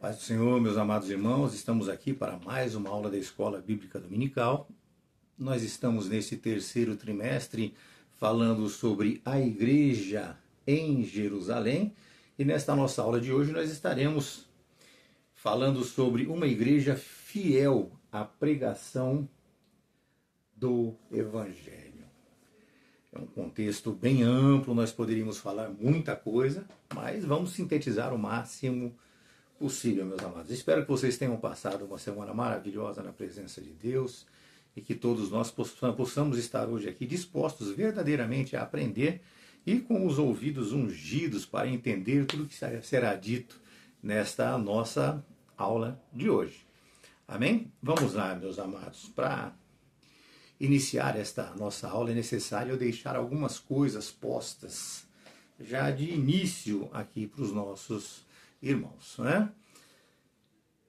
Paz do Senhor, meus amados irmãos, estamos aqui para mais uma aula da Escola Bíblica Dominical. Nós estamos nesse terceiro trimestre falando sobre a igreja em Jerusalém e nesta nossa aula de hoje nós estaremos falando sobre uma igreja fiel à pregação do Evangelho. É um contexto bem amplo, nós poderíamos falar muita coisa, mas vamos sintetizar o máximo possível, meus amados. Espero que vocês tenham passado uma semana maravilhosa na presença de Deus e que todos nós possamos estar hoje aqui dispostos verdadeiramente a aprender e com os ouvidos ungidos para entender tudo que será dito nesta nossa aula de hoje. Amém? Vamos lá, meus amados. Para iniciar esta nossa aula é necessário eu deixar algumas coisas postas já de início aqui para os nossos irmãos, né?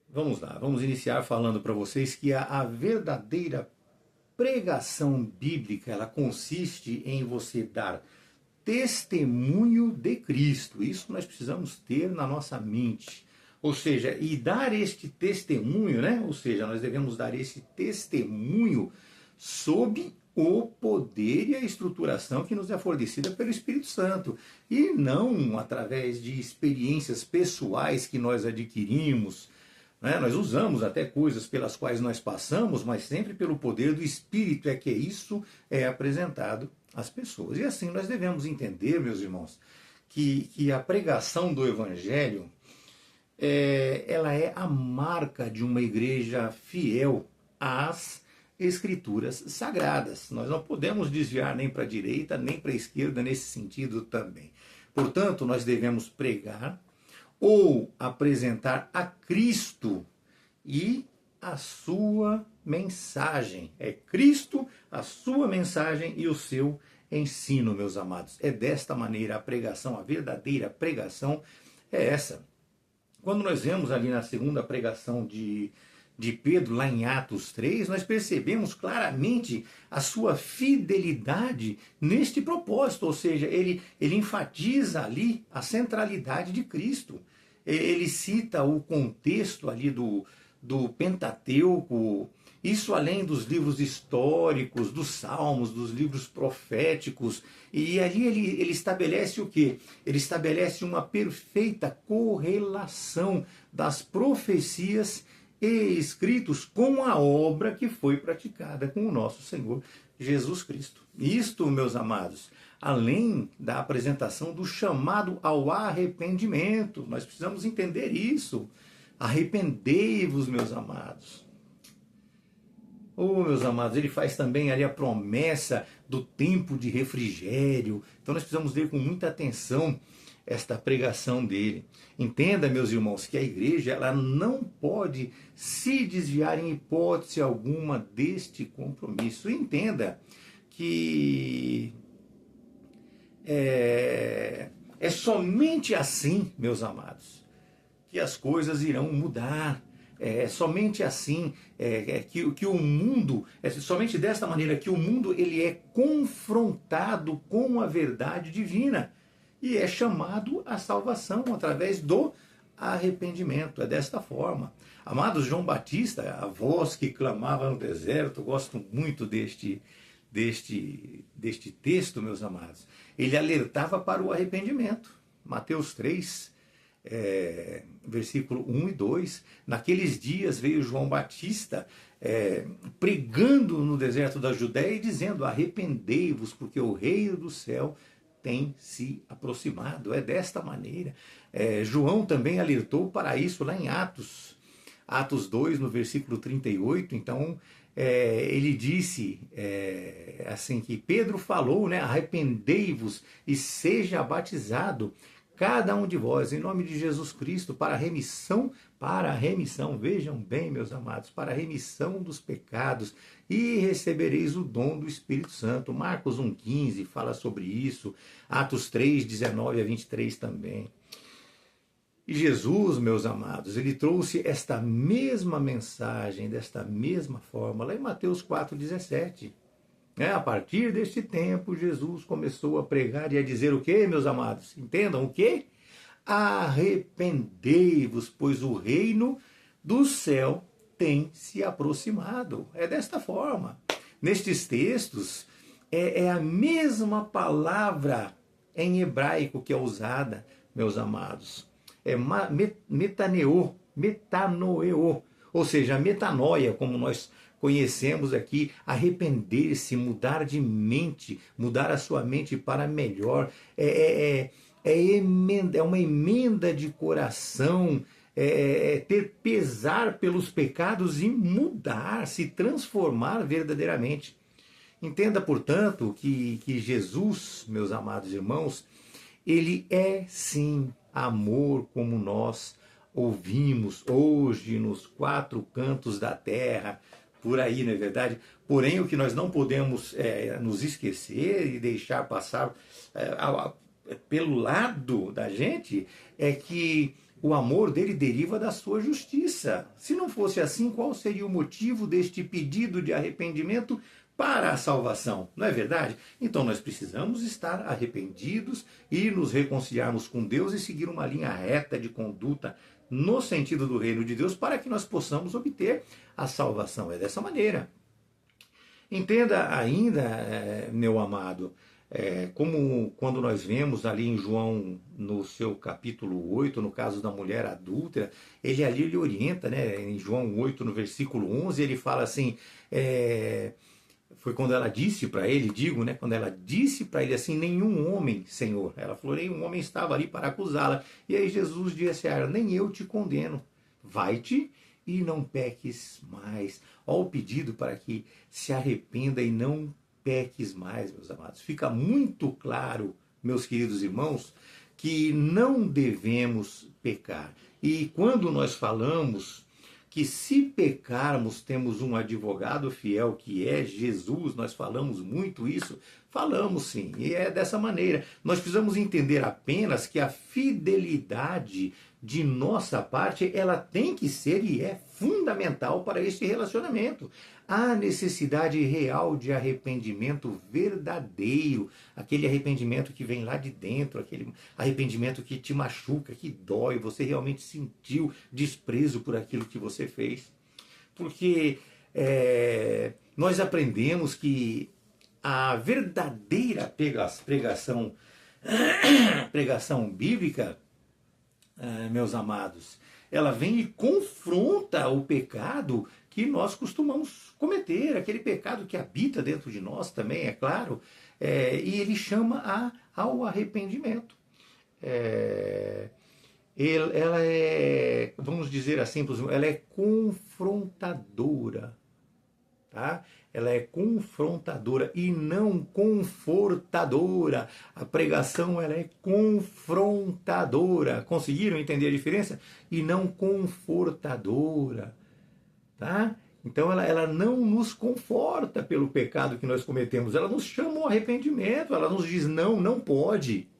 Vamos lá, vamos iniciar falando para vocês que a verdadeira pregação bíblica, ela consiste em você dar testemunho de Cristo. Isso nós precisamos ter na nossa mente. Ou seja, e dar este testemunho, né? Ou seja, nós devemos dar esse testemunho sob o poder e a estruturação que nos é fornecida pelo Espírito Santo. E não através de experiências pessoais que nós adquirimos, né? Nós usamos até coisas pelas quais nós passamos, mas sempre pelo poder do Espírito é que isso é apresentado às pessoas. E assim nós devemos entender, meus irmãos, que a pregação do Evangelho ela é a marca de uma igreja fiel às Escrituras sagradas. Nós não podemos desviar nem para a direita, nem para a esquerda nesse sentido também. Portanto, nós devemos pregar ou apresentar a Cristo e a sua mensagem. É Cristo, a sua mensagem e o seu ensino, meus amados. É desta maneira a pregação, a verdadeira pregação é essa. Quando nós vemos ali na segunda pregação de Pedro, lá em Atos 3, nós percebemos claramente a sua fidelidade neste propósito, ou seja, ele enfatiza ali a centralidade de Cristo. Ele cita o contexto ali do Pentateuco, isso além dos livros históricos, dos salmos, dos livros proféticos, e ali ele estabelece o quê? Ele estabelece uma perfeita correlação das profecias e escritos com a obra que foi praticada com o nosso Senhor Jesus Cristo. Isto, meus amados, além da apresentação do chamado ao arrependimento, nós precisamos entender isso. Arrependei-vos, meus amados. Oh, meus amados, ele faz também ali a promessa do tempo de refrigério. Então nós precisamos ler com muita atenção esta pregação dele. Entenda, meus irmãos, que a igreja ela não pode se desviar em hipótese alguma deste compromisso. Entenda que é somente assim, meus amados, que as coisas irão mudar. É somente assim que o mundo, é somente desta maneira que o mundo ele é confrontado com a verdade divina. E é chamado à salvação através do arrependimento. É desta forma. Amados, João Batista, a voz que clamava no deserto, eu gosto muito deste texto, meus amados. Ele alertava para o arrependimento. Mateus 3, versículo 1 e 2. Naqueles dias veio João Batista pregando no deserto da Judéia e dizendo: arrependei-vos, porque o reino do céu tem se aproximado. É desta maneira. João também alertou para isso lá em Atos 2, no versículo 38. Então, ele disse assim que Pedro falou, né? Arrependei-vos e seja batizado cada um de vós, em nome de Jesus Cristo, para a remissão, vejam bem, meus amados, para a remissão dos pecados, e recebereis o dom do Espírito Santo. Marcos 1,15 fala sobre isso, Atos 3, 19 a 23 também. E Jesus, meus amados, ele trouxe esta mesma mensagem, desta mesma forma, lá em Mateus 4,17. A partir deste tempo, Jesus começou a pregar e a dizer o quê, meus amados? Entendam o quê? arrependei-vos, pois o reino do céu tem se aproximado. É desta forma. Nestes textos, é a mesma palavra em hebraico que é usada, meus amados. É metanoeo, ou seja, a metanoia, como nós conhecemos aqui, arrepender-se, mudar de mente, mudar a sua mente para melhor. É uma emenda de coração, ter pesar pelos pecados e mudar, se transformar verdadeiramente. Entenda, portanto, que Jesus, meus amados irmãos, ele é sim amor, como nós ouvimos hoje nos quatro cantos da terra, por aí, não é verdade? Porém, o que nós não podemos nos esquecer e deixar passar pelo lado da gente é que o amor dele deriva da sua justiça. Se não fosse assim, qual seria o motivo deste pedido de arrependimento para a salvação? Não é verdade? Então nós precisamos estar arrependidos e nos reconciliarmos com Deus e seguir uma linha reta de conduta no sentido do reino de Deus para que nós possamos obter a salvação. É dessa maneira. Entenda ainda, meu amado, como quando nós vemos ali em João, no seu capítulo 8, no caso da mulher adúltera, ele orienta, né, em João 8, no versículo 11, ele fala assim, foi quando ela disse para ele, quando ela disse para ele assim, nenhum homem, Senhor, ela falou, nenhum homem estava ali para acusá-la, e aí Jesus disse a ela, nem eu te condeno, vai-te e não peques mais. Olha o pedido para que se arrependa e não peques mais, meus amados. Fica muito claro, meus queridos irmãos, que não devemos pecar. E quando nós falamos que se pecarmos temos um advogado fiel que é Jesus, nós falamos muito isso, falamos sim, e é dessa maneira. Nós precisamos entender apenas que a fidelidade de nossa parte, ela tem que ser e é fundamental para este relacionamento. Há necessidade real de arrependimento verdadeiro, aquele arrependimento que vem lá de dentro, aquele arrependimento que te machuca, que dói, você realmente sentiu desprezo por aquilo que você fez. Porque nós aprendemos que a verdadeira pregação bíblica, meus amados, ela vem e confronta o pecado que nós costumamos cometer, aquele pecado que habita dentro de nós também, é claro, e ele chama ao arrependimento. Ela é, vamos dizer assim, ela é confrontadora, tá? Ela é confrontadora e não confortadora. A pregação, ela é confrontadora. Conseguiram entender a diferença? E não confortadora, tá? Então ela não nos conforta pelo pecado que nós cometemos. Ela nos chama ao arrependimento. Ela nos diz não, não pode.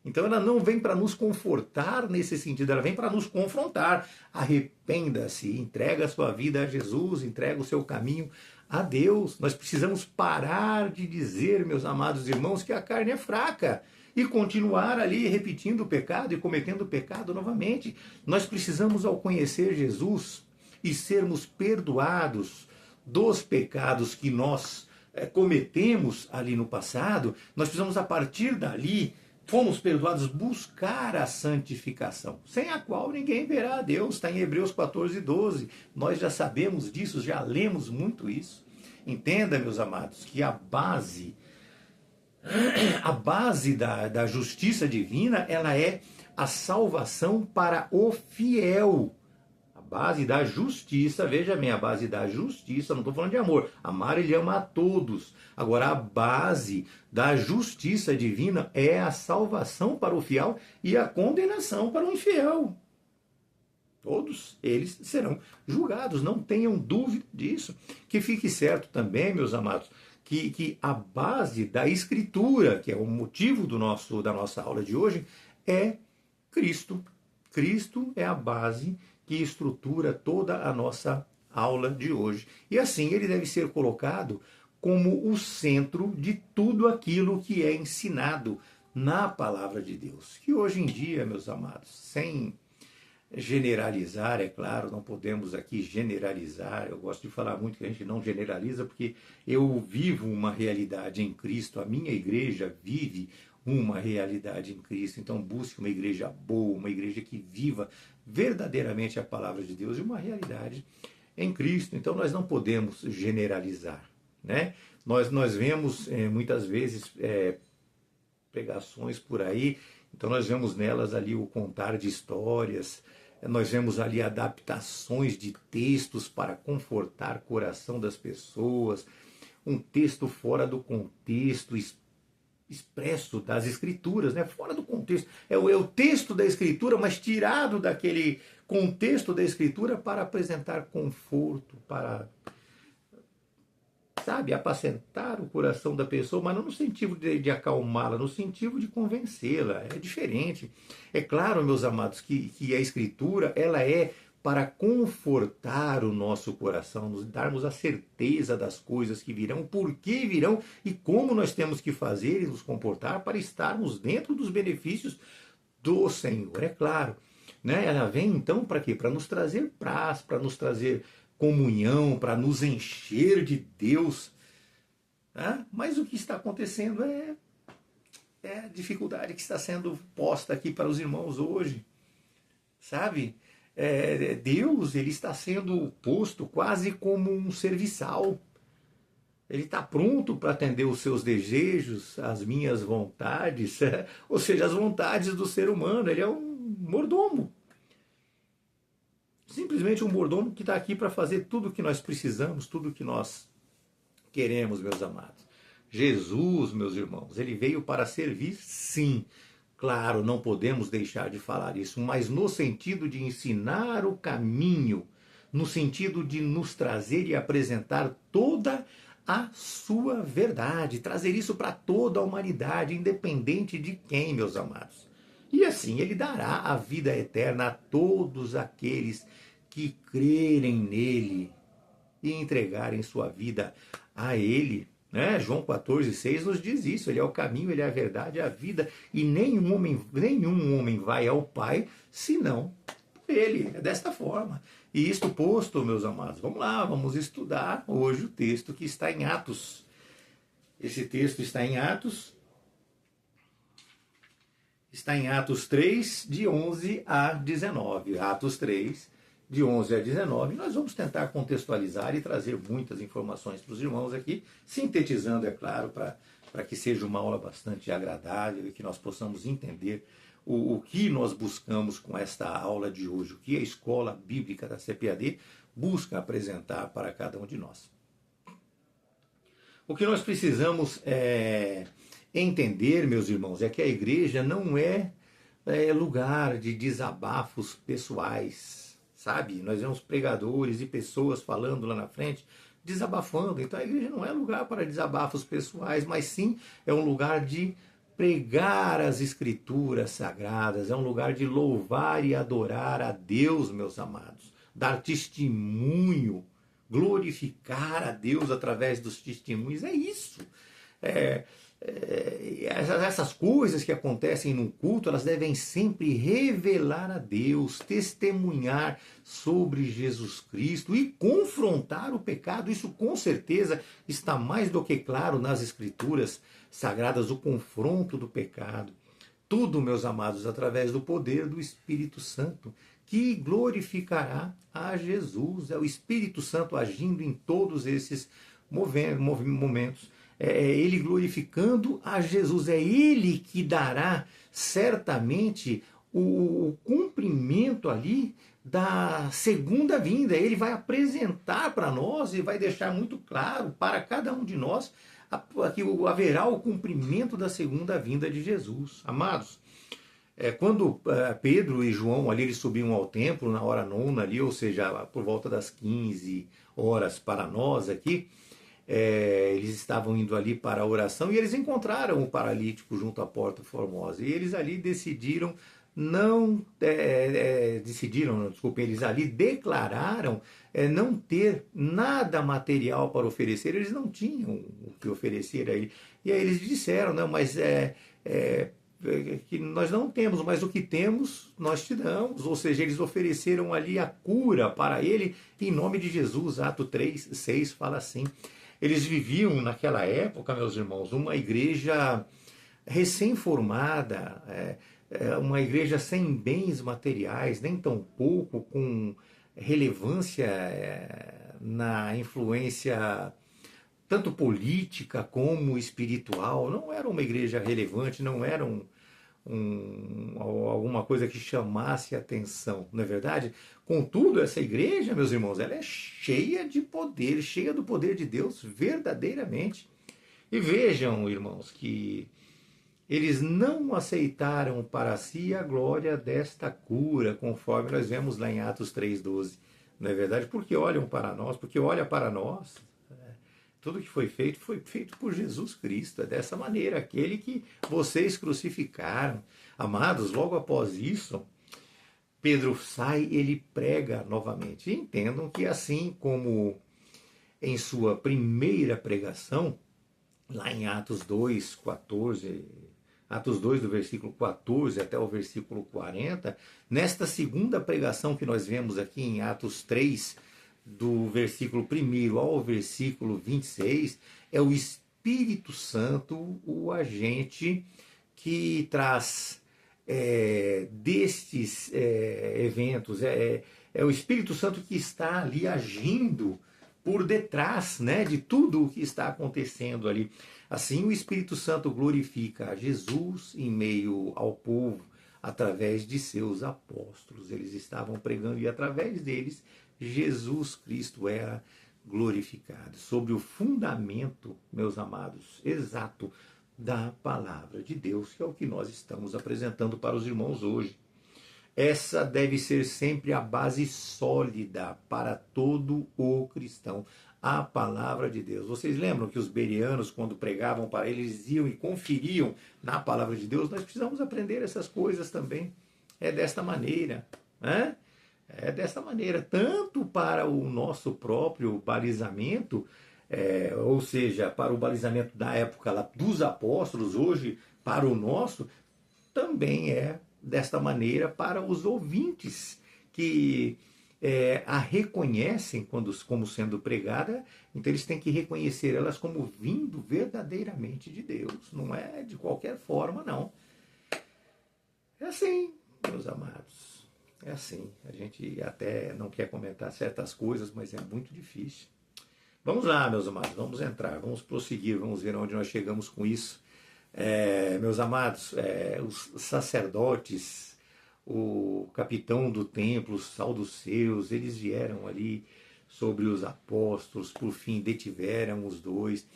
Então ela não vem para nos confortar nesse sentido, ela vem para nos confrontar. Arrependa-se, entrega a sua vida a Jesus, entrega o seu caminho a Deus. Nós precisamos parar de dizer, meus amados irmãos, que a carne é fraca e continuar ali repetindo o pecado e cometendo o pecado novamente. Nós precisamos, ao conhecer Jesus e sermos perdoados dos pecados que nós cometemos ali no passado, nós precisamos, a partir dali, fomos perdoados, buscar a santificação, sem a qual ninguém verá a Deus. Está em Hebreus 14:12. Nós já sabemos disso, já lemos muito isso. Entenda, meus amados, que a base da justiça divina, ela é a salvação para o fiel. A base da justiça, veja bem, a base da justiça, não estou falando de amor. Amar, ele ama a todos. Agora, a base da justiça divina é a salvação para o fiel e a condenação para o infiel. Todos eles serão julgados, não tenham dúvida disso. Que fique certo também, meus amados, que a base da Escritura, que é o motivo da nossa aula de hoje, é Cristo. Cristo é a base que estrutura toda a nossa aula de hoje. E assim ele deve ser colocado como o centro de tudo aquilo que é ensinado na palavra de Deus. Que hoje em dia, meus amados, sem generalizar, é claro, não podemos aqui generalizar. Eu gosto de falar muito que a gente não generaliza, porque eu vivo uma realidade em Cristo, a minha igreja vive uma realidade em Cristo. Então busque uma igreja boa, uma igreja que viva verdadeiramente a palavra de Deus e uma realidade em Cristo. Então nós não podemos generalizar, né? Nós vemos muitas vezes pregações por aí, então nós vemos nelas ali o contar de histórias, nós vemos ali adaptações de textos para confortar o coração das pessoas, um texto fora do contexto expresso das escrituras, né? Fora do contexto. É o texto da escritura, mas tirado daquele contexto da escritura para apresentar conforto, para, sabe, apacentar o coração da pessoa, mas não no sentido de acalmá-la, no sentido de convencê-la. É diferente. É claro, meus amados, que a Escritura ela é para confortar o nosso coração, nos darmos a certeza das coisas que virão, por que virão e como nós temos que fazer e nos comportar para estarmos dentro dos benefícios do Senhor. É claro, né? Ela vem então para quê? Para nos trazer paz, para nos trazer comunhão, para nos encher de Deus. Né? Mas o que está acontecendo é a dificuldade que está sendo posta aqui para os irmãos hoje. Sabe? Deus ele está sendo posto quase como um serviçal. Ele está pronto para atender os seus desejos, as minhas vontades, ou seja, as vontades do ser humano. Ele é um mordomo. Simplesmente um mordomo que está aqui para fazer tudo o que nós precisamos, tudo o que nós queremos, meus amados. Jesus, meus irmãos, ele veio para servir, sim. Claro, não podemos deixar de falar isso, mas no sentido de ensinar o caminho, no sentido de nos trazer e apresentar toda a sua verdade, trazer isso para toda a humanidade, independente de quem, meus amados. E assim ele dará a vida eterna a todos aqueles que crerem nele e entregarem sua vida a ele. Né? João 14,6 nos diz isso, ele é o caminho, ele é a verdade, a vida, e nenhum homem vai ao Pai senão por ele. É desta forma. E isto posto, meus amados, vamos lá, vamos estudar hoje o texto que está em Atos. Esse texto está em Atos 3, de 11 a 19. Atos 3, de 11 a 19. Nós vamos tentar contextualizar e trazer muitas informações para os irmãos aqui, sintetizando, é claro, para que seja uma aula bastante agradável e que nós possamos entender o que nós buscamos com esta aula de hoje, o que a Escola Bíblica da CPAD busca apresentar para cada um de nós. O que nós precisamos entender, meus irmãos, é que a igreja não é lugar de desabafos pessoais, sabe? Nós vemos pregadores e pessoas falando lá na frente, desabafando. Então a igreja não é lugar para desabafos pessoais, mas sim é um lugar de pregar as escrituras sagradas, é um lugar de louvar e adorar a Deus, meus amados, dar testemunho, glorificar a Deus através dos testemunhos. É isso. Essas coisas que acontecem no culto, elas devem sempre revelar a Deus, testemunhar sobre Jesus Cristo e confrontar o pecado. Isso com certeza está mais do que claro nas Escrituras Sagradas, o confronto do pecado. Tudo, meus amados, através do poder do Espírito Santo, que glorificará a Jesus. É o Espírito Santo agindo em todos esses momentos. Ele glorificando a Jesus. É ele que dará certamente o cumprimento ali da segunda vinda. Ele vai apresentar para nós e vai deixar muito claro para cada um de nós que haverá o cumprimento da segunda vinda de Jesus. Amados, quando Pedro e João ali eles subiam ao templo na hora nona ali, ou seja, por volta das 15 horas para nós aqui, eles estavam indo ali para a oração e eles encontraram o paralítico junto à porta formosa. E eles ali decidiram eles ali declararam não ter nada material para oferecer. Eles não tinham o que oferecer a ele. E aí eles disseram, não, mas que nós não temos, mas o que temos nós te damos. Ou seja, eles ofereceram ali a cura para ele em nome de Jesus. Ato 3:6 fala assim. Eles viviam naquela época, meus irmãos, uma igreja recém-formada, uma igreja sem bens materiais, nem tampouco com relevância na influência tanto política como espiritual. Não era uma igreja relevante, não era alguma coisa que chamasse atenção, não é verdade? Contudo, essa igreja, meus irmãos, ela é cheia de poder, cheia do poder de Deus verdadeiramente. E vejam, irmãos, que eles não aceitaram para si a glória desta cura, conforme nós vemos lá em Atos 3:12. Não é verdade? Porque olham para nós, porque olha para nós. Tudo que foi feito por Jesus Cristo. É dessa maneira, aquele que vocês crucificaram. Amados, logo após isso, Pedro sai, ele prega novamente. E entendam que assim como em sua primeira pregação, lá em Atos 2:14, Atos 2, do versículo 14 até o versículo 40, nesta segunda pregação que nós vemos aqui em Atos 3, do versículo 1 ao versículo 26, é o Espírito Santo o agente que traz destes eventos. É o Espírito Santo que está ali agindo por detrás, né, de tudo o que está acontecendo ali. Assim, o Espírito Santo glorifica a Jesus em meio ao povo, através de seus apóstolos. Eles estavam pregando e através deles, Jesus Cristo era glorificado. Sobre o fundamento, meus amados, exato da palavra de Deus, que é o que nós estamos apresentando para os irmãos hoje. Essa deve ser sempre a base sólida para todo o cristão, a palavra de Deus. Vocês lembram que os bereanos, quando pregavam para eles, iam e conferiam na palavra de Deus? Nós precisamos aprender essas coisas também. É desta maneira, né? É desta maneira, tanto para o nosso próprio balizamento, ou seja, para o balizamento da época lá dos apóstolos, hoje para o nosso, também é desta maneira para os ouvintes que a reconhecem como sendo pregada. Então eles têm que reconhecer elas como vindo verdadeiramente de Deus, não é de qualquer forma, não. É assim, meus amados, é assim. A gente até não quer comentar certas coisas, mas é muito difícil. Vamos lá, meus amados, vamos entrar, vamos prosseguir, vamos ver onde nós chegamos com isso. Meus amados, os sacerdotes, o capitão do templo, os saduceus, eles vieram ali sobre os apóstolos, por fim detiveram os dois,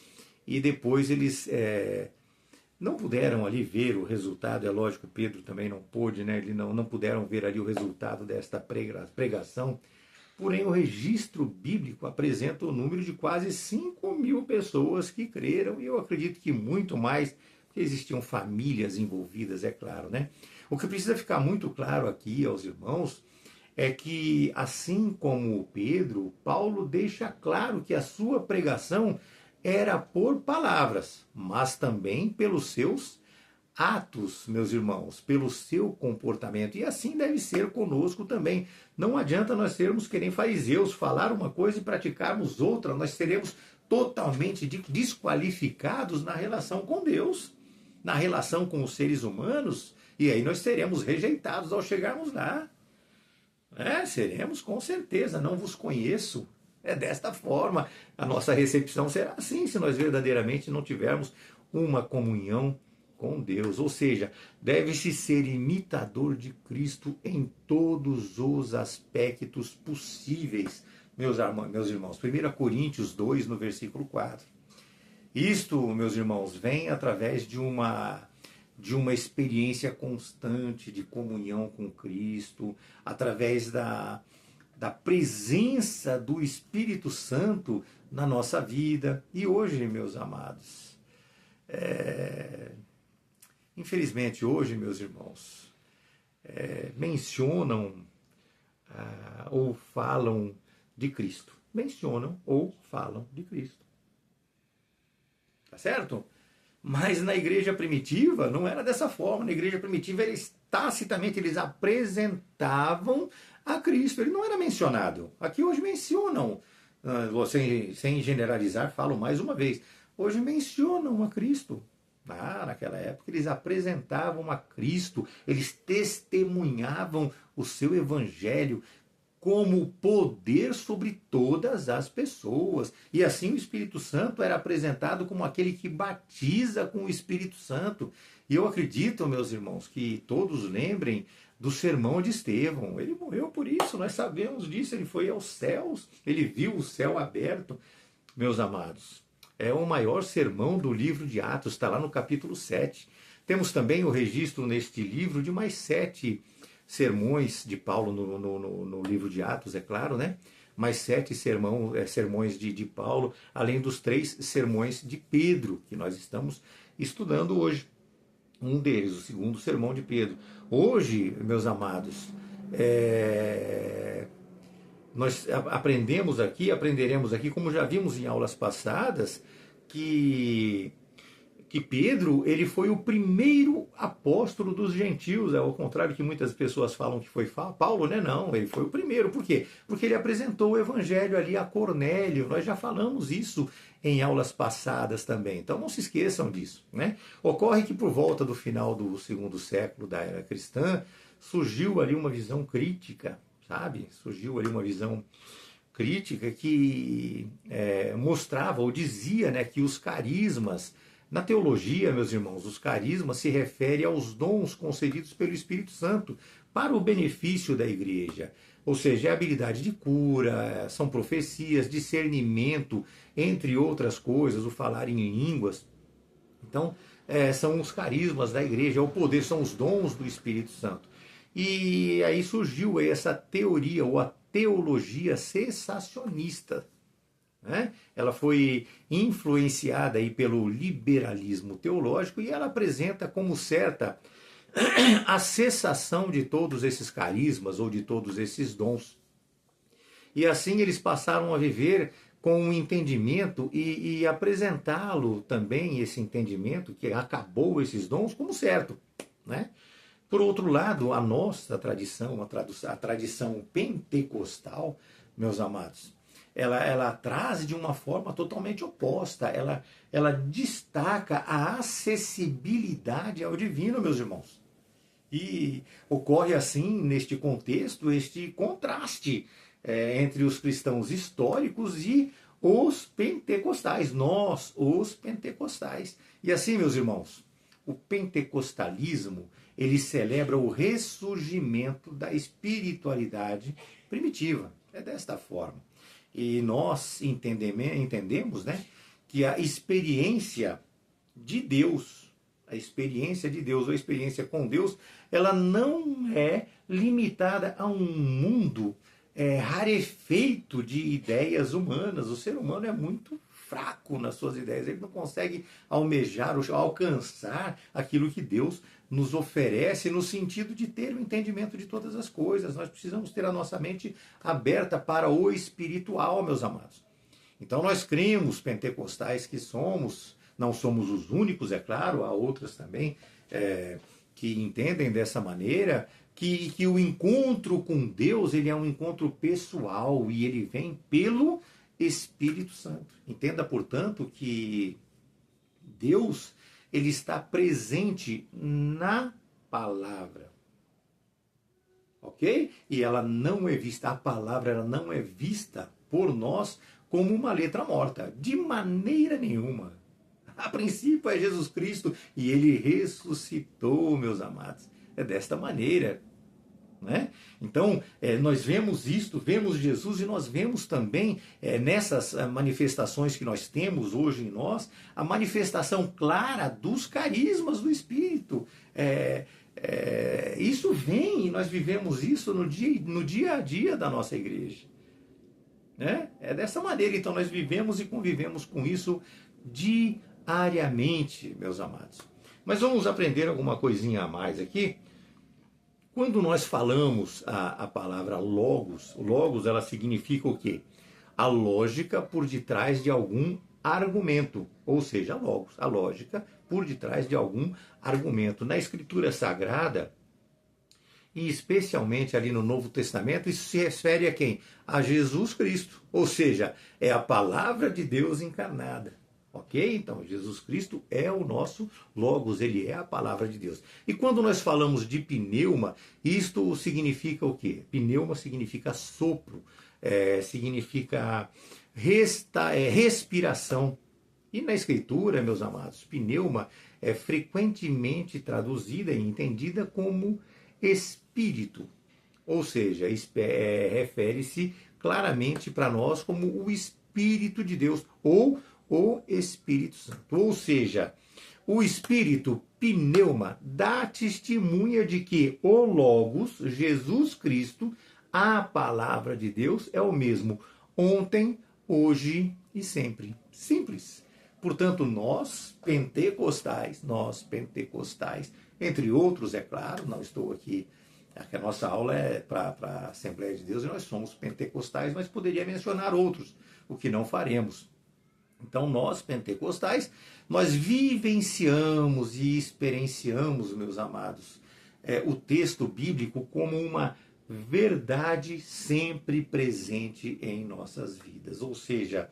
e depois eles não puderam ali ver o resultado. É lógico, Pedro também não pôde, né? Eles não puderam ver ali o resultado desta pregação. Porém, o registro bíblico apresenta o número de quase 5.000 pessoas que creram, e eu acredito que muito mais, porque existiam famílias envolvidas, é claro, né? O que precisa ficar muito claro aqui aos irmãos é que, assim como Pedro, Paulo deixa claro que a sua pregação era por palavras, mas também pelos seus atos, meus irmãos, pelo seu comportamento. E assim deve ser conosco também. Não adianta nós sermos que nem fariseus, falar uma coisa e praticarmos outra. Nós seremos totalmente desqualificados na relação com Deus, na relação com os seres humanos, e aí nós seremos rejeitados ao chegarmos lá. Seremos com certeza. Não vos conheço. É desta forma. A nossa recepção será assim, se nós verdadeiramente não tivermos uma comunhão com Deus. Ou seja, deve-se ser imitador de Cristo em todos os aspectos possíveis, meus irmãos. 1 Coríntios 2, no versículo 4. Isto, meus irmãos, vem através de uma experiência constante de comunhão com Cristo, através da presença do Espírito Santo na nossa vida. E hoje, meus amados, infelizmente hoje, meus irmãos, mencionam ou falam de Cristo. Mencionam ou falam de Cristo. Tá certo? Mas na igreja primitiva não era dessa forma. Na igreja primitiva, eles tacitamente eles apresentavam a Cristo. Ele não era mencionado. Aqui hoje mencionam, sem generalizar, falo mais uma vez, hoje mencionam a Cristo. Naquela época eles apresentavam a Cristo, eles testemunhavam o seu evangelho como poder sobre todas as pessoas. E assim o Espírito Santo era apresentado como aquele que batiza com o Espírito Santo. E eu acredito, meus irmãos, que todos lembrem do sermão de Estevão. Ele morreu por isso, nós sabemos disso. Ele foi aos céus, ele viu o céu aberto, meus amados. É o maior sermão do livro de Atos, está lá no capítulo 7. Temos também o registro neste livro de mais 7 sermões de Paulo no livro de Atos, é claro, né? Mais 7 sermões de Paulo, além dos 3 sermões de Pedro, que nós estamos estudando hoje. Um deles, o segundo sermão de Pedro. Hoje, meus amados, nós aprenderemos aqui, como já vimos em aulas passadas, que Pedro, ele foi o primeiro apóstolo dos gentios, ao contrário que muitas pessoas falam que foi Paulo, né? Não, ele foi o primeiro. Por quê? Porque ele apresentou o evangelho ali a Cornélio. Nós já falamos isso em aulas passadas também. Então não se esqueçam disso, né? Ocorre que por volta do final do 2º século da era cristã, surgiu ali uma visão crítica, sabe? Surgiu ali uma visão crítica que mostrava ou dizia, né, que os carismas, na teologia, meus irmãos, os carismas se referem aos dons concedidos pelo Espírito Santo para o benefício da igreja. Ou seja, é habilidade de cura, são profecias, discernimento, entre outras coisas, o falar em línguas. Então, são os carismas da igreja, é o poder, são os dons do Espírito Santo. E aí surgiu essa teoria, ou a teologia cessacionista. Né? Ela foi influenciada aí pelo liberalismo teológico e ela apresenta como certa a cessação de todos esses carismas ou de todos esses dons. E assim eles passaram a viver com um entendimento e apresentá-lo também, esse entendimento, que acabou esses dons, como certo. Né? Por outro lado, a nossa tradição, a tradição pentecostal, meus amados, ela traz de uma forma totalmente oposta. Ela destaca a acessibilidade ao divino, meus irmãos. E ocorre assim, neste contexto, este contraste entre os cristãos históricos e os pentecostais. Nós, os pentecostais. E assim, meus irmãos, o pentecostalismo, ele celebra o ressurgimento da espiritualidade primitiva. É desta forma. E nós entendemos, né, que a experiência de Deus, ou a experiência com Deus, ela não é limitada a um mundo rarefeito de ideias humanas. O ser humano é muito fraco nas suas ideias, ele não consegue almejar ou alcançar aquilo que Deus nos oferece no sentido de ter o entendimento de todas as coisas. Nós precisamos ter a nossa mente aberta para o espiritual, meus amados. Então nós cremos, pentecostais que somos, não somos os únicos, é claro, há outras também que entendem dessa maneira, que o encontro com Deus, ele é um encontro pessoal e ele vem pelo Espírito Santo. Entenda, portanto, que Deus, ele está presente na palavra. Ok? E ela não é vista, a palavra ela não é vista por nós como uma letra morta, de maneira nenhuma. A princípio é Jesus Cristo e ele ressuscitou, meus amados. É desta maneira. Né? Então, nós vemos isto, vemos Jesus e nós vemos também nessas manifestações que nós temos hoje em nós, a manifestação clara dos carismas do Espírito. Isso vem e nós vivemos isso no dia a dia da nossa igreja. Né? É dessa maneira, então, nós vivemos e convivemos com isso diariamente, meus amados. Mas vamos aprender alguma coisinha a mais aqui. Quando nós falamos a palavra logos, logos ela significa o quê? A lógica por detrás de algum argumento, ou seja, logos, a lógica por detrás de algum argumento. Na Escritura Sagrada, e especialmente ali no Novo Testamento, isso se refere a quem? A Jesus Cristo. Ou seja, é a palavra de Deus encarnada. Ok? Então, Jesus Cristo é o nosso Logos, ele é a palavra de Deus. E quando nós falamos de pneuma, isto significa o quê? Pneuma significa sopro, significa respiração. E na Escritura, meus amados, pneuma é frequentemente traduzida e entendida como espírito, ou seja, refere-se claramente para nós como o Espírito de Deus ou o Espírito Santo. Ou seja, o Espírito, pneuma, dá testemunha de que o Logos, Jesus Cristo, a palavra de Deus, é o mesmo ontem, hoje e sempre. Simples. Portanto, nós pentecostais, entre outros, é claro, não estou aqui, a nossa aula é para a Assembleia de Deus e nós somos pentecostais, mas poderia mencionar outros, o que não faremos. Então, nós pentecostais, nós vivenciamos e experienciamos, meus amados, o texto bíblico como uma verdade sempre presente em nossas vidas. Ou seja,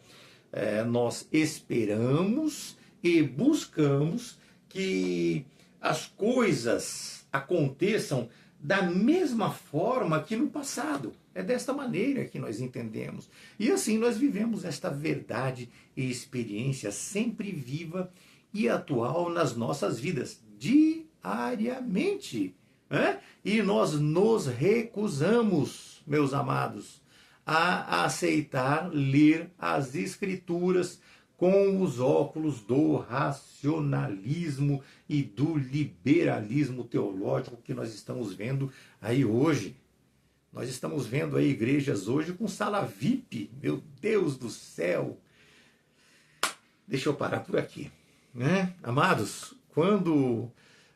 nós esperamos e buscamos que as coisas aconteçam da mesma forma que no passado. É desta maneira que nós entendemos. E assim nós vivemos esta verdade e experiência sempre viva e atual nas nossas vidas, diariamente. E nós nos recusamos, meus amados, a aceitar ler as Escrituras com os óculos do racionalismo e do liberalismo teológico que nós estamos vendo aí hoje. Nós estamos vendo aí igrejas hoje com sala VIP, meu Deus do céu. Deixa eu parar por aqui, Amados, quando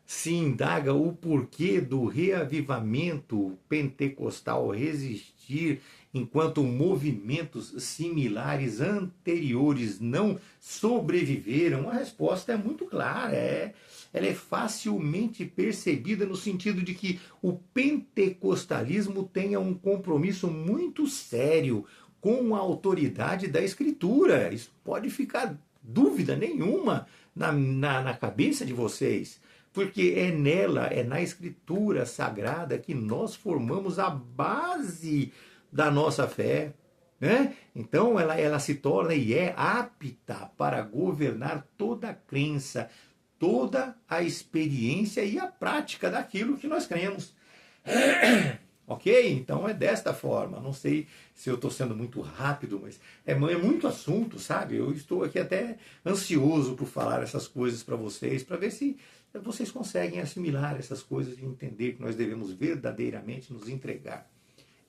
se indaga o porquê do reavivamento pentecostal resistir enquanto movimentos similares anteriores não sobreviveram, a resposta é muito clara, ela é facilmente percebida no sentido de que o pentecostalismo tenha um compromisso muito sério com a autoridade da Escritura. Isso pode ficar dúvida nenhuma na cabeça de vocês. Porque é nela, é na Escritura Sagrada que nós formamos a base da nossa fé. Então ela se torna e é apta para governar toda a crença, toda a experiência e a prática daquilo que nós cremos. Ok? Então é desta forma. Não sei se eu estou sendo muito rápido, mas é muito assunto, sabe? Eu estou aqui até ansioso por falar essas coisas para vocês, para ver se vocês conseguem assimilar essas coisas e entender que nós devemos verdadeiramente nos entregar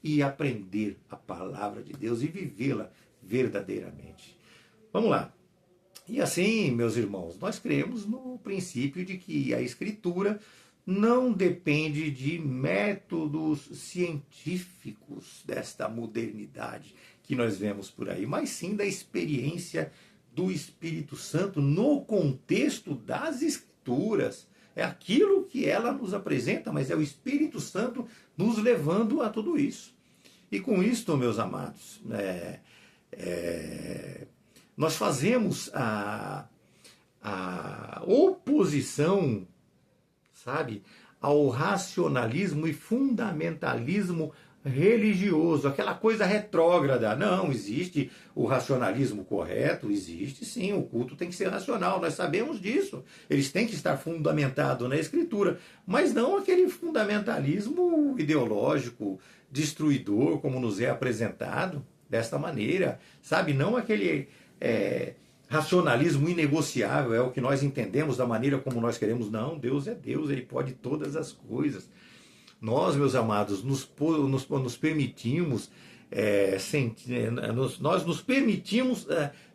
e aprender a palavra de Deus e vivê-la verdadeiramente. Vamos lá. E assim, meus irmãos, nós cremos no princípio de que a Escritura não depende de métodos científicos desta modernidade que nós vemos por aí, mas sim da experiência do Espírito Santo no contexto das Escrituras. É aquilo que ela nos apresenta, mas é o Espírito Santo nos levando a tudo isso. E com isto, meus amados, nós fazemos a oposição, sabe, ao racionalismo e fundamentalismo religioso, aquela coisa retrógrada. Não, existe o racionalismo correto, existe sim, o culto tem que ser racional, nós sabemos disso, eles têm que estar fundamentados na Escritura, mas não aquele fundamentalismo ideológico, destruidor, como nos é apresentado desta maneira, sabe, não aquele racionalismo inegociável, é o que nós entendemos da maneira como nós queremos. Não, Deus é Deus, Ele pode todas as coisas. Nós, meus amados, nos permitimos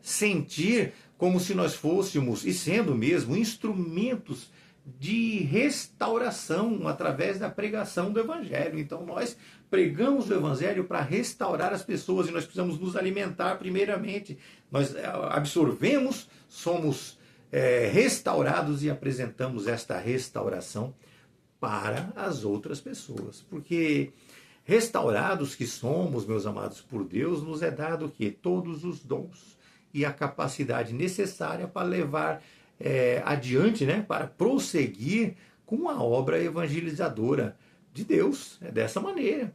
sentir como se nós fôssemos, e sendo mesmo, instrumentos de restauração através da pregação do Evangelho. Então nós pregamos o Evangelho para restaurar as pessoas e nós precisamos nos alimentar primeiramente. Nós absorvemos, somos restaurados e apresentamos esta restauração para as outras pessoas. Porque restaurados que somos, meus amados, por Deus, nos é dado o quê? Todos os dons e a capacidade necessária para levar adiante, né? Para prosseguir com a obra evangelizadora de Deus. É dessa maneira.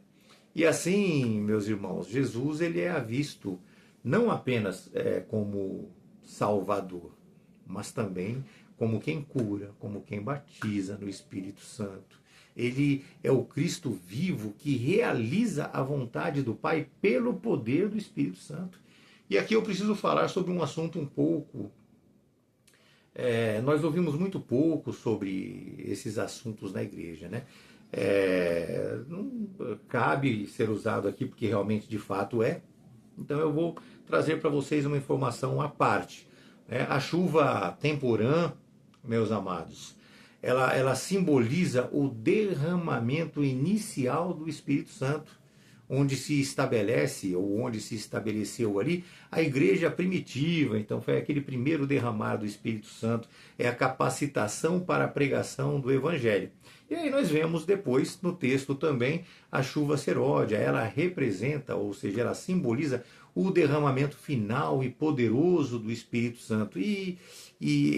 E assim, meus irmãos, Jesus ele é visto não apenas como Salvador, mas também como quem cura, como quem batiza no Espírito Santo. Ele é o Cristo vivo que realiza a vontade do Pai pelo poder do Espírito Santo. E aqui eu preciso falar sobre um assunto um pouco... nós ouvimos muito pouco sobre esses assuntos na igreja, né? Não cabe ser usado aqui porque realmente de fato é. Então eu vou trazer para vocês uma informação à parte. A chuva temporã, meus amados, ela simboliza o derramamento inicial do Espírito Santo, onde se estabelece, ou onde se estabeleceu ali, a igreja primitiva. Então foi aquele primeiro derramar do Espírito Santo, é a capacitação para a pregação do Evangelho. E aí nós vemos depois, no texto também, a chuva seródia. Ela representa, ou seja, ela simboliza o derramamento final e poderoso do Espírito Santo. E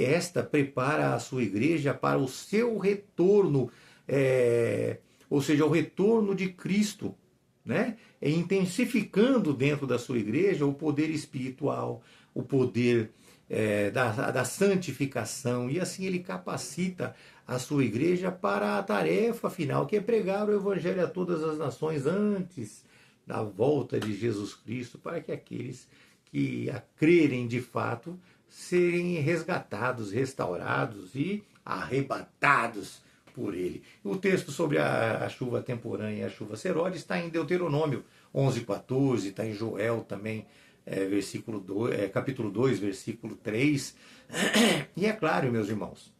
esta prepara a sua igreja para o seu retorno, ou seja, o retorno de Cristo, né? Intensificando dentro da sua igreja o poder espiritual, o poder da santificação, e assim ele capacita a sua igreja para a tarefa final, que é pregar o Evangelho a todas as nações antes da volta de Jesus Cristo, para que aqueles que a crerem de fato serem resgatados, restaurados e arrebatados por ele. O texto sobre a chuva temporã e a chuva seródia está em Deuteronômio 11:14, está em Joel também, capítulo 2, versículo 3. E é claro, meus irmãos,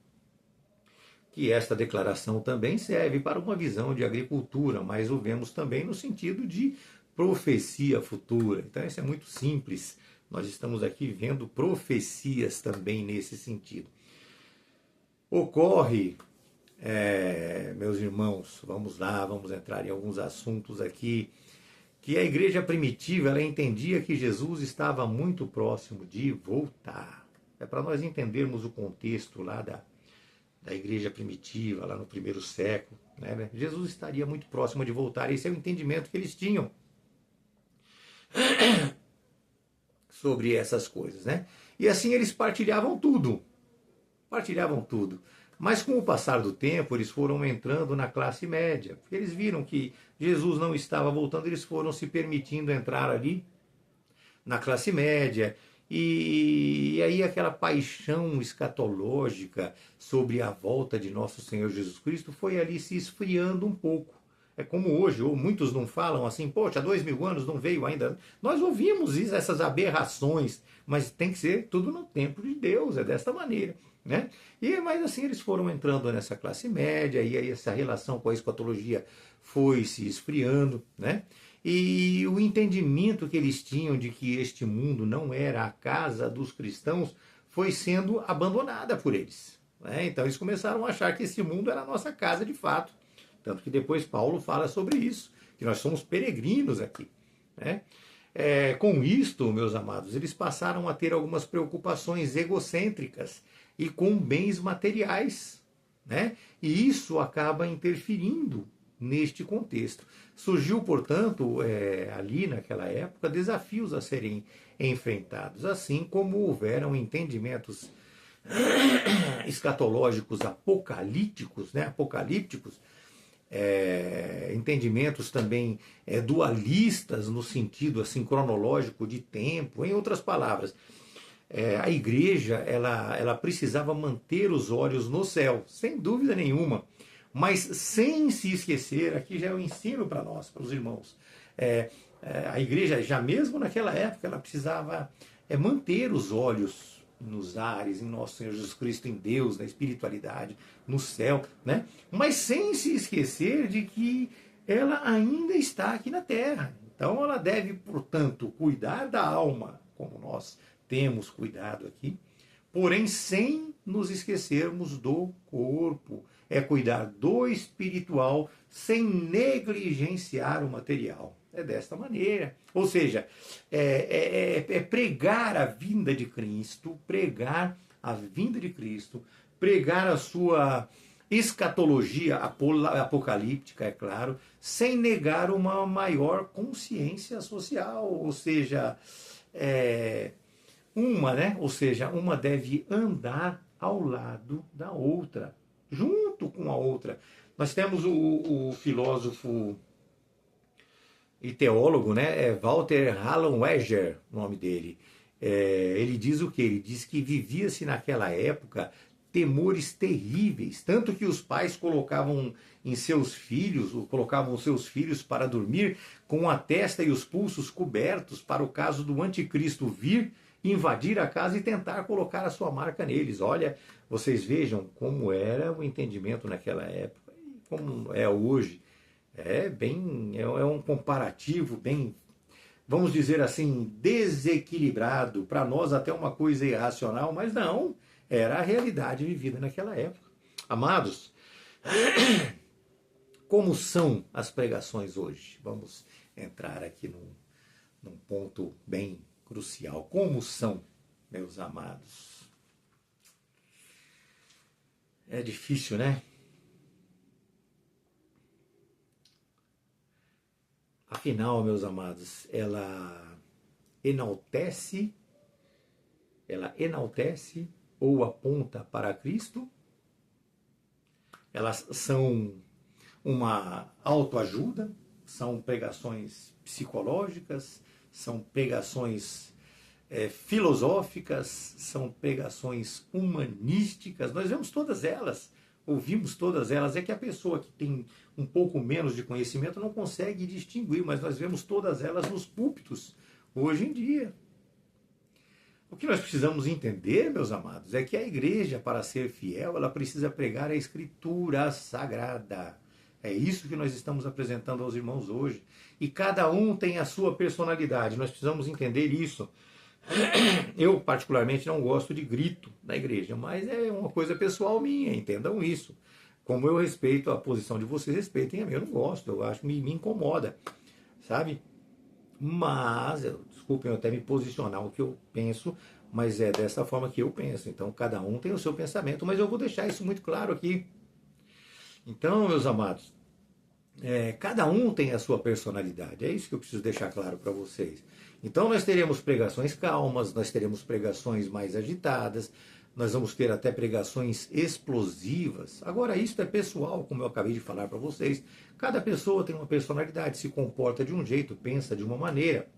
que esta declaração também serve para uma visão de agricultura, mas o vemos também no sentido de profecia futura. Então isso é muito simples. Nós estamos aqui vendo profecias também nesse sentido. Ocorre, meus irmãos, vamos lá, vamos entrar em alguns assuntos aqui, que a igreja primitiva ela entendia que Jesus estava muito próximo de voltar. É para nós entendermos o contexto lá da igreja primitiva, lá no primeiro século, né? Jesus estaria muito próximo de voltar. Esse é o entendimento que eles tinham sobre essas coisas, né? E assim eles partilhavam tudo. Mas com o passar do tempo, eles foram entrando na classe média. Porque eles viram que Jesus não estava voltando, eles foram se permitindo entrar ali na classe média. E aí aquela paixão escatológica sobre a volta de nosso Senhor Jesus Cristo foi ali se esfriando um pouco. É como hoje, ou muitos não falam assim, poxa, 2000 anos não veio ainda. Nós ouvimos isso, essas aberrações, mas tem que ser tudo no tempo de Deus, é desta maneira, né? Mas assim eles foram entrando nessa classe média, e aí essa relação com a escatologia foi se esfriando, né? E o entendimento que eles tinham de que este mundo não era a casa dos cristãos foi sendo abandonada por eles, né? Então eles começaram a achar que esse mundo era a nossa casa de fato. Tanto que depois Paulo fala sobre isso, que nós somos peregrinos aqui, né? Com isto, meus amados, eles passaram a ter algumas preocupações egocêntricas e com bens materiais, né? E isso acaba interferindo neste contexto. Surgiu, portanto, ali naquela época, desafios a serem enfrentados, assim como houveram entendimentos escatológicos apocalípticos, né? Entendimentos também dualistas no sentido assim cronológico de tempo. Em outras palavras, a igreja ela precisava manter os olhos no céu, sem dúvida nenhuma, mas sem se esquecer, aqui já é o ensino para nós, para os irmãos, a igreja já mesmo naquela época ela precisava manter os olhos nos ares, em nosso Senhor Jesus Cristo, em Deus, na espiritualidade, no céu, né? Mas sem se esquecer de que ela ainda está aqui na terra. Então ela deve, portanto, cuidar da alma, como nós temos cuidado aqui, porém sem nos esquecermos do corpo. É cuidar do espiritual sem negligenciar o material. É desta maneira. Ou seja, é pregar a vinda de Cristo, pregar a vinda de Cristo, pregar a sua escatologia apocalíptica, é claro, sem negar uma maior consciência social. Ou seja, uma deve andar ao lado da outra, junto com a outra. Nós temos o filósofo e teólogo, né? Walter Hallenweger, o nome dele. Ele diz o quê? Ele diz que vivia-se naquela época temores terríveis, tanto que os pais colocavam seus filhos para dormir com a testa e os pulsos cobertos para o caso do anticristo vir, invadir a casa e tentar colocar a sua marca neles. Olha, vocês vejam como era o entendimento naquela época e como é hoje. É um comparativo bem, vamos dizer assim, desequilibrado, para nós até uma coisa irracional, mas não, era a realidade vivida naquela época. Amados, como são as pregações hoje? Vamos entrar aqui num ponto bem crucial. Como são, meus amados? É difícil, né? Afinal, meus amados, ela enaltece ou aponta para Cristo? Elas são uma autoajuda? São pregações psicológicas? São pregações filosóficas? São pregações humanísticas? Nós vemos todas elas. Ouvimos todas elas. É que a pessoa que tem um pouco menos de conhecimento não consegue distinguir, mas nós vemos todas elas nos púlpitos hoje em dia. O que nós precisamos entender, meus amados, é que a igreja, para ser fiel, ela precisa pregar a Escritura Sagrada. É isso que nós estamos apresentando aos irmãos hoje. E cada um tem a sua personalidade. Nós precisamos entender isso. Eu, particularmente, não gosto de grito na igreja, mas é uma coisa pessoal minha, entendam isso. Como eu respeito a posição de vocês, respeitem a minha. Eu não gosto, eu acho que me incomoda, sabe? Mas, desculpem eu até me posicionar o que eu penso, mas é dessa forma que eu penso. Então, cada um tem o seu pensamento, mas eu vou deixar isso muito claro aqui. Então, meus amados, cada um tem a sua personalidade. É isso que eu preciso deixar claro para vocês. Então nós teremos pregações calmas, nós teremos pregações mais agitadas, nós vamos ter até pregações explosivas. Agora isso é pessoal, como eu acabei de falar para vocês. Cada pessoa tem uma personalidade, se comporta de um jeito, pensa de uma maneira.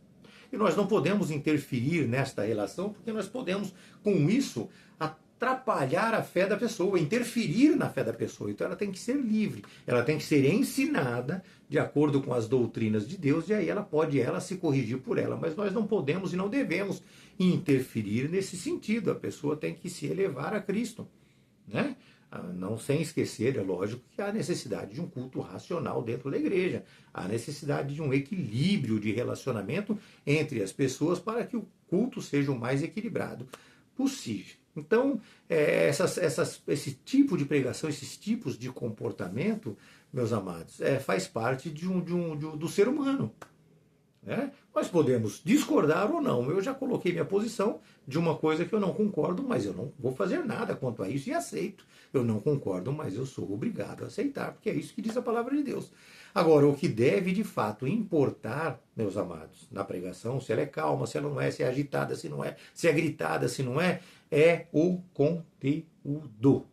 E nós não podemos interferir nesta relação, porque nós podemos, com isso, atrapalhar a fé da pessoa, interferir na fé da pessoa. Então ela tem que ser livre, ela tem que ser ensinada de acordo com as doutrinas de Deus, e aí ela pode se corrigir por ela. Mas nós não podemos e não devemos interferir nesse sentido. A pessoa tem que se elevar a Cristo, né? Não sem esquecer, é lógico, que há necessidade de um culto racional dentro da igreja. Há necessidade de um equilíbrio de relacionamento entre as pessoas para que o culto seja o mais equilibrado possível. Então, esse tipo de pregação, esses tipos de comportamento, meus amados, faz parte do ser humano. Né? Nós podemos discordar ou não. Eu já coloquei minha posição de uma coisa que eu não concordo, mas eu não vou fazer nada quanto a isso e aceito. Eu não concordo, mas eu sou obrigado a aceitar, porque é isso que diz a palavra de Deus. Agora, o que deve de fato importar, meus amados, na pregação, se ela é calma, se ela não é, se é agitada, se não é, se é gritada, se não é o conteúdo.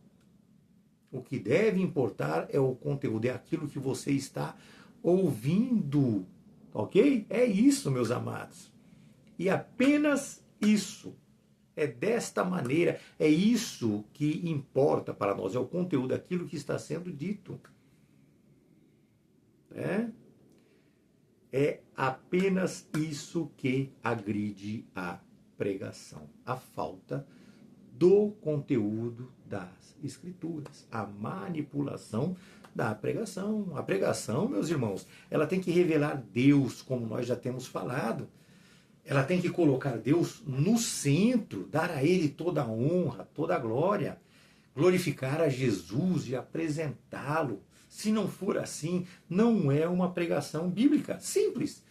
O que deve importar é o conteúdo, é aquilo que você está ouvindo. Ok? É isso, meus amados. E apenas isso. É desta maneira, é isso que importa para nós, é o conteúdo, aquilo que está sendo dito. É apenas isso que agride a pregação, a falta do conteúdo das Escrituras, a manipulação da pregação. A pregação, meus irmãos, ela tem que revelar Deus, como nós já temos falado. Ela tem que colocar Deus no centro, dar a Ele toda a honra, toda a glória, glorificar a Jesus e apresentá-lo. Se não for assim, não é uma pregação bíblica. Simples.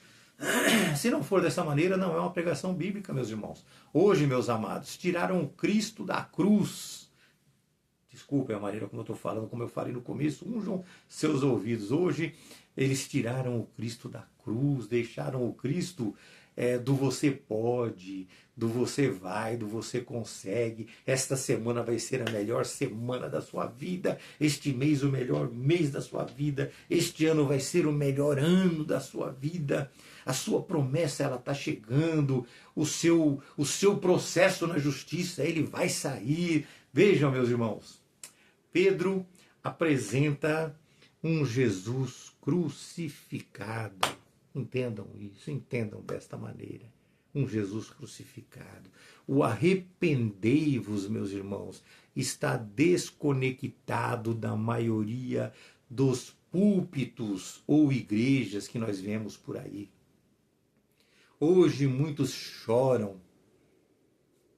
Se não for dessa maneira, não é uma pregação bíblica, meus irmãos. Hoje, meus amados, tiraram o Cristo da cruz. Desculpe a maneira como eu estou falando, como eu falei no começo, unjam seus ouvidos. Hoje, eles tiraram o Cristo da cruz, deixaram o Cristo do você pode, do você vai, do você consegue. Esta semana vai ser a melhor semana da sua vida. Este mês o melhor mês da sua vida. Este ano vai ser o melhor ano da sua vida. A sua promessa, ela está chegando. O seu processo na justiça, ele vai sair. Vejam, meus irmãos, Pedro apresenta um Jesus crucificado. Entendam isso, entendam desta maneira. Um Jesus crucificado. O arrependei-vos, meus irmãos, está desconectado da maioria dos púlpitos ou igrejas que nós vemos por aí. Hoje muitos choram.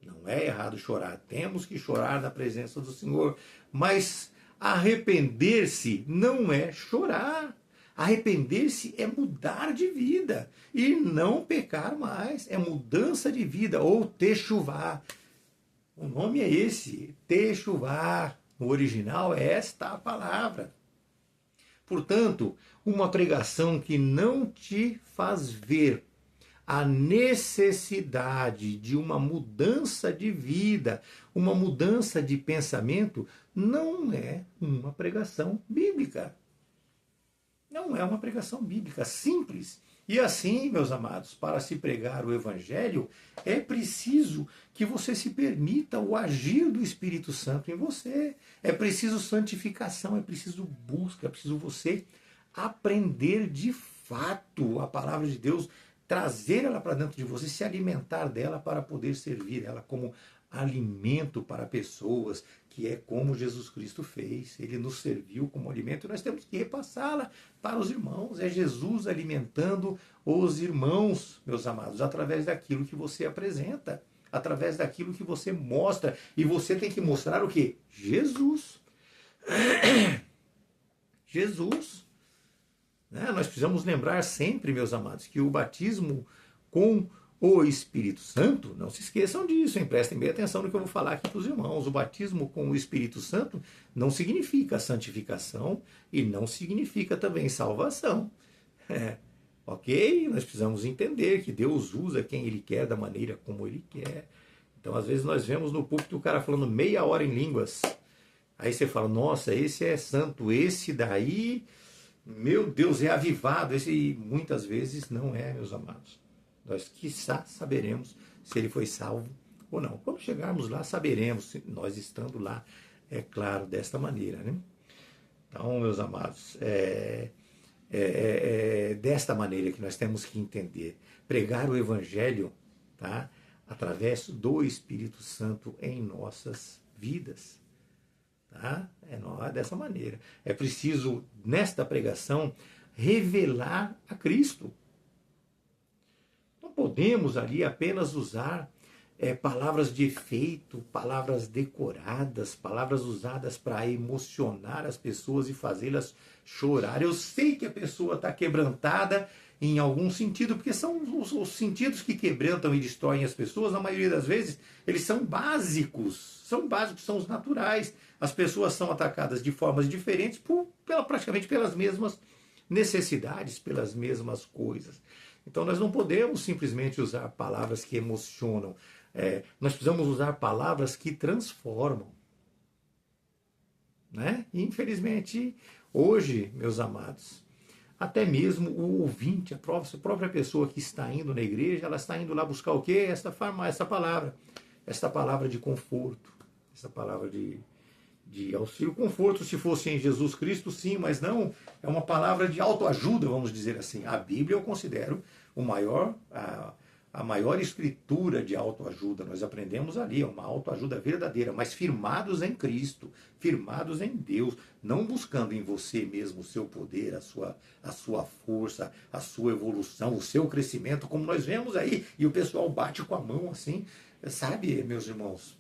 Não é errado chorar, temos que chorar na presença do Senhor, mas arrepender-se não é chorar. Arrepender-se é mudar de vida e não pecar mais. É mudança de vida, ou techuvá. O nome é esse, techuvá. No original é esta a palavra. Portanto, uma pregação que não te faz ver a necessidade de uma mudança de vida, uma mudança de pensamento, não é uma pregação bíblica. Não é uma pregação bíblica, simples. E assim, meus amados, para se pregar o Evangelho, é preciso que você se permita o agir do Espírito Santo em você. É preciso santificação, é preciso busca, é preciso você aprender de fato a palavra de Deus, trazer ela para dentro de você, se alimentar dela para poder servir ela como alimento para pessoas, que é como Jesus Cristo fez. Ele nos serviu como alimento e nós temos que repassá-la para os irmãos. É Jesus alimentando os irmãos, meus amados, através daquilo que você apresenta, através daquilo que você mostra. E você tem que mostrar o quê? Jesus. Jesus. Nós precisamos lembrar sempre, meus amados, que o batismo com o Espírito Santo, não se esqueçam disso, hein? Prestem bem atenção no que eu vou falar aqui para os irmãos. O batismo com o Espírito Santo não significa santificação e não significa também salvação. Ok? Nós precisamos entender que Deus usa quem Ele quer, da maneira como Ele quer. Então, às vezes, nós vemos no púlpito o cara falando meia hora em línguas. Aí você fala, nossa, esse é santo, esse daí, meu Deus, é avivado. Esse muitas vezes não é, meus amados. Nós, quiçá, saberemos se ele foi salvo ou não. Quando chegarmos lá, saberemos, nós estando lá, é claro, desta maneira, né? Então, meus amados, desta maneira que nós temos que entender. Pregar o Evangelho, tá? Através do Espírito Santo em nossas vidas. Tá? É dessa maneira. É preciso, nesta pregação, revelar a Cristo. Não podemos ali apenas usar palavras de efeito, palavras decoradas, palavras usadas para emocionar as pessoas e fazê-las chorar. Eu sei que a pessoa está quebrantada em algum sentido, porque são os sentidos que quebrantam e destroem as pessoas, na maioria das vezes, eles são básicos, são os naturais. As pessoas são atacadas de formas diferentes, praticamente pelas mesmas necessidades, pelas mesmas coisas. Então nós não podemos simplesmente usar palavras que emocionam. Nós precisamos usar palavras que transformam. Né? E, infelizmente, hoje, meus amados, até mesmo o ouvinte, a própria pessoa que está indo na igreja, ela está indo lá buscar o quê? Esta palavra de conforto, essa palavra de auxílio. Conforto, se fosse em Jesus Cristo, sim, mas não, é uma palavra de autoajuda, vamos dizer assim. A Bíblia eu considero a maior escritura de autoajuda. Nós aprendemos ali, é uma autoajuda verdadeira, mas firmados em Cristo, firmados em Deus, não buscando em você mesmo o seu poder, a sua força, a sua evolução, o seu crescimento, como nós vemos aí, e o pessoal bate com a mão assim, sabe, meus irmãos?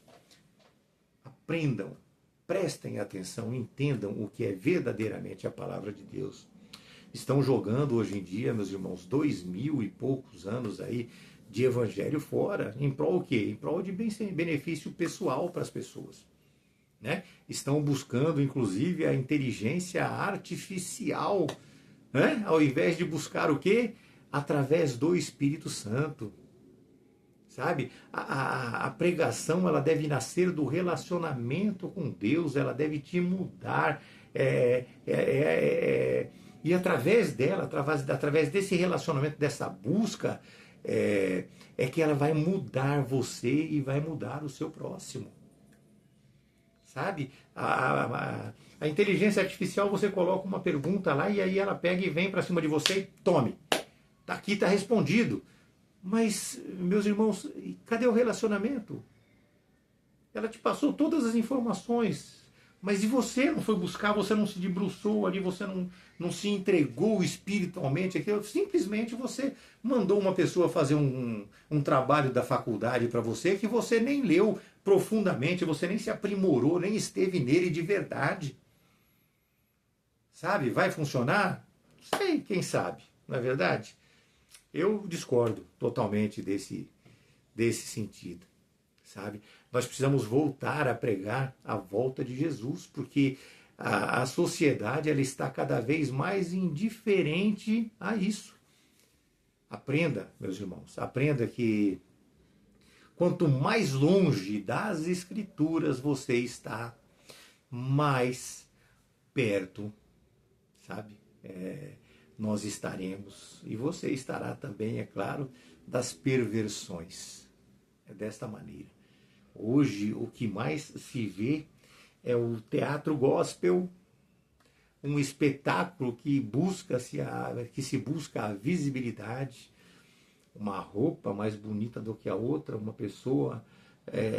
Aprendam, prestem atenção, entendam o que é verdadeiramente a palavra de Deus. Estão jogando hoje em dia, meus irmãos, 2000 e poucos anos aí de evangelho fora. Em prol o quê? Em prol de benefício pessoal para as pessoas. Né? Estão buscando, inclusive, a inteligência artificial, né? Ao invés de buscar o quê? Através do Espírito Santo. Sabe? A pregação, ela deve nascer do relacionamento com Deus, ela deve te mudar. E através dela, através desse relacionamento, dessa busca, que ela vai mudar você e vai mudar o seu próximo. Sabe? A inteligência artificial, você coloca uma pergunta lá e aí ela pega e vem para cima de você e tome. Aqui está respondido. Mas, meus irmãos, cadê o relacionamento? Ela te passou todas as informações. Mas e você não foi buscar, você não se debruçou ali, você não se entregou espiritualmente aquilo, simplesmente você mandou uma pessoa fazer um trabalho da faculdade para você que você nem leu profundamente, você nem se aprimorou, nem esteve nele de verdade. Sabe? Vai funcionar? Não sei, quem sabe, não é verdade? Eu discordo totalmente desse sentido. Sabe? Nós precisamos voltar a pregar a volta de Jesus, porque a sociedade ela está cada vez mais indiferente a isso. Aprenda, meus irmãos, aprenda que quanto mais longe das Escrituras você está, mais perto, sabe? Nós estaremos, e você estará também, é claro, das perversões. É desta maneira. Hoje, o que mais se vê é o teatro gospel, um espetáculo que se busca a visibilidade, uma roupa mais bonita do que a outra, uma pessoa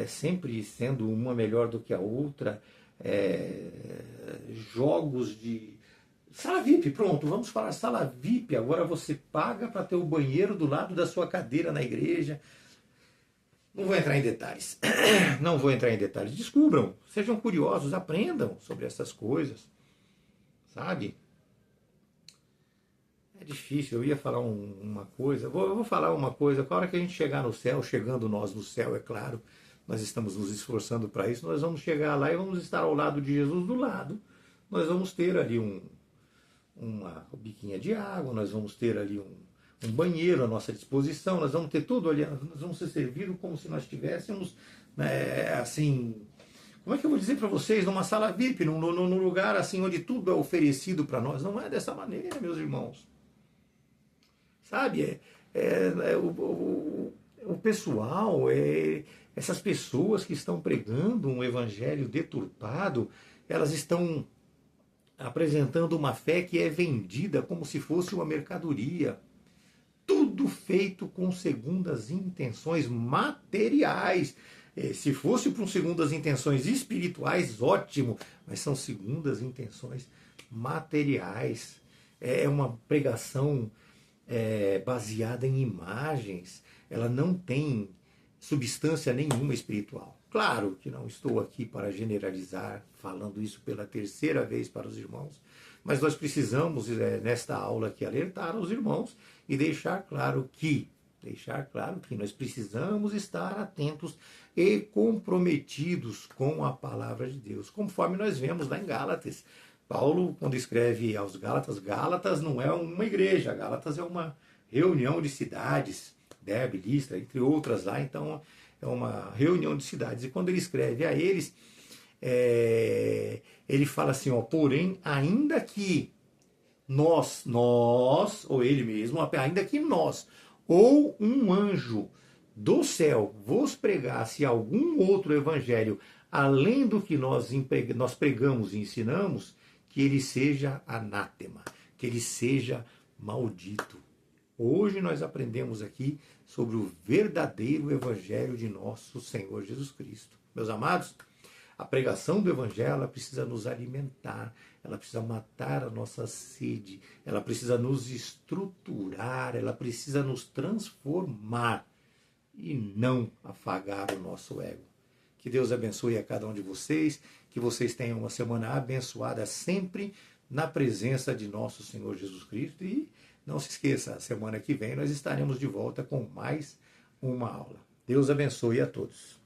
sempre sendo uma melhor do que a outra, jogos de... Sala VIP, pronto, vamos falar sala VIP, agora você paga para ter o banheiro do lado da sua cadeira na igreja. Não vou entrar em detalhes. Não vou entrar em detalhes. Descubram, sejam curiosos, aprendam sobre essas coisas. Sabe? É difícil, eu ia falar uma coisa. Eu vou falar uma coisa. A hora que a gente chegar no céu, chegando nós no céu, é claro, nós estamos nos esforçando para isso, nós vamos chegar lá e vamos estar ao lado de Jesus do lado. Nós vamos ter ali uma biquinha de água, nós vamos ter ali um banheiro à nossa disposição, nós vamos ter tudo ali, nós vamos ser servidos como se nós estivéssemos, assim, como é que eu vou dizer para vocês, numa sala VIP, num lugar assim onde tudo é oferecido para nós. Não é dessa maneira, meus irmãos. Sabe, o pessoal, essas pessoas que estão pregando um evangelho deturpado, elas estão apresentando uma fé que é vendida como se fosse uma mercadoria. Tudo feito com segundas intenções materiais. Se fosse com segundas intenções espirituais, ótimo, mas são segundas intenções materiais. É uma pregação baseada em imagens. Ela não tem substância nenhuma espiritual. Claro que não estou aqui para generalizar, falando isso pela terceira vez para os irmãos, mas nós precisamos, nesta aula aqui, alertar os irmãos e deixar claro que nós precisamos estar atentos e comprometidos com a palavra de Deus, conforme nós vemos lá em Gálatas. Paulo, quando escreve aos Gálatas, Gálatas não é uma igreja, Gálatas é uma reunião de cidades, Derbe, Listra, entre outras lá, então é uma reunião de cidades. E quando ele escreve a eles, ele fala assim, porém, ainda que nós, ou ele mesmo, ainda que nós, ou um anjo do céu vos pregasse algum outro evangelho, além do que nós pregamos e ensinamos, que ele seja anátema, que ele seja maldito. Hoje nós aprendemos aqui sobre o verdadeiro Evangelho de nosso Senhor Jesus Cristo. Meus amados, a pregação do Evangelho ela precisa nos alimentar, ela precisa matar a nossa sede, ela precisa nos estruturar, ela precisa nos transformar e não afagar o nosso ego. Que Deus abençoe a cada um de vocês, que vocês tenham uma semana abençoada sempre na presença de nosso Senhor Jesus Cristo. E não se esqueça, semana que vem nós estaremos de volta com mais uma aula. Deus abençoe a todos.